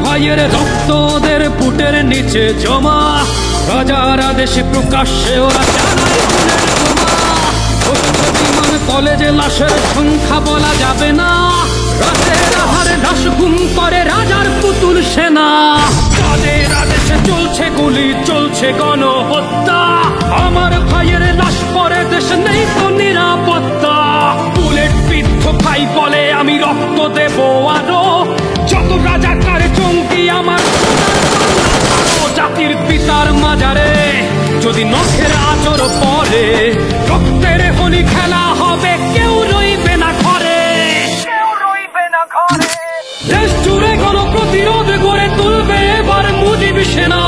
ভাইয়ের রক্ত ওদের বুটের নিচে জমা, রাজার আদেশে প্রকাশ্যে ওরা চালায় খুনের বোমা। বিমান কলেজে লাশের সংখ্যা বলা যাবে না, রাতের আহারে লাশ গুম করে রাজার পুতুল সেনা। তাদের আদেশে চলছে গুলি, চলছে গণহত্যা, আমার ভাইয়ের লাশ পরে দেশে নেই তো নিরাপত্তা। বুলেট বিদ্ধ ভাই বলে আমি রক্ত দেব আরো, যত রাজাকার জঙ্গি আমার জাতির পিতার মাজারে যদি নখের আচর পরে, রক্তের হোলি খেলা হবে, কেউ রইবে না ঘরে। দেশ জুড়ে গণপ্রতিরোধ গড়ে তুলবে এবার মুজিব সেনা,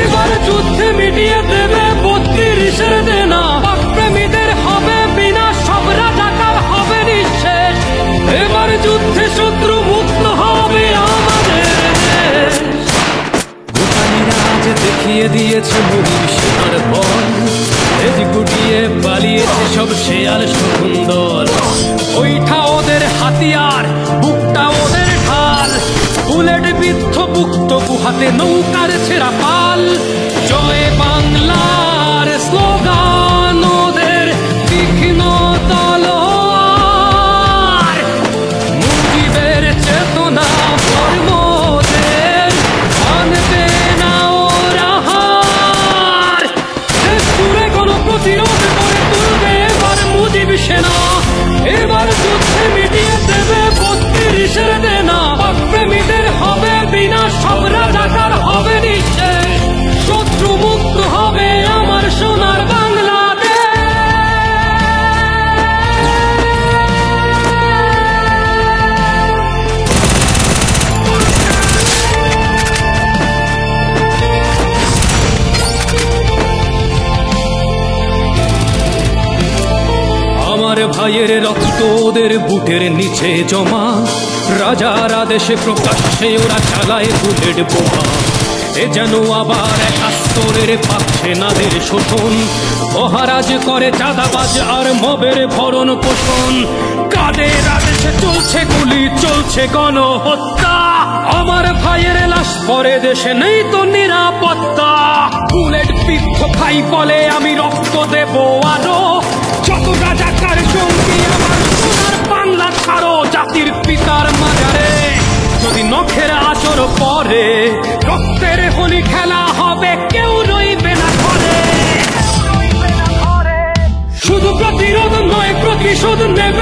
এবার যুদ্ধে মিটিয়ে দেবে ৩২-এর দেনা। প্রেমীদের হবে বিনাশ, সব রাজাকার হবে নিঃশেষ, এবার যুদ্ধে শত্রু মুক্ত হবে আমাদের দেশ। গোপালীরা আজ দেখিয়ে দিয়েছে মুজিব সেনার বল, তেজ গুটিয়ে পালিয়েছে সব শেয়াল শকুন্দল। ওইটা ওদের হাতিয়ার, বুকটা ওদের ঢাল, বুলেট বিদ্ধ বুক তবু হাতে নৌকার ছেঁড়া পাল। জয় বাংলার স্লোগান ওদের তীক্ষ্ণ তলোয়ার, মুজিবের চেতনা ধর্মদের মানবে না ওরা হার। দেশ জুড়ে গণপ্রতিরোধ গড়ে তুলবে এবার মুজিব সেনা, এবার যুদ্ধে মিটিয়ে দেবে ৩২-এর দেনা। প্রেমীদের হবে বিনাশ, সব রাজাকার হবে নিঃশেষ, শত্রু মুক্ত হবে আমার সোনার বাংলাদেশ। আমার ভাইয়ের রক্ত ওদের বুটের নিচে জমা, রাজার আদেশে প্রকাশ্যে ওরা চালায় বুলেট বোমা। এ যেন আবার ৭১-এর পাচ্ছে নাদের শোষণ, মহারাজ করে চাঁদাবাজ আর মবের ভরণ পোষণ। কাদের আদেশে চলছে গুলি, চলছে গণহত্যা, আমার ভাইয়ের লাশ পরে দেশে নেই তো নিরাপত্তা। বুলেট বিদ্ধ ভাই বলে আমি রক্ত দেব আরো, যত রাজাকার জঙ্গি আমার সোনার বাংলা ছাড়ো। জাতির পিতার মাজারে যদি নখের আচর পরে, রক্তের হোলি খেলা হবে, কেউ রইবে না ঘরে। শুধু প্রতিরোধ নয়, প্রতিশোধ নেবে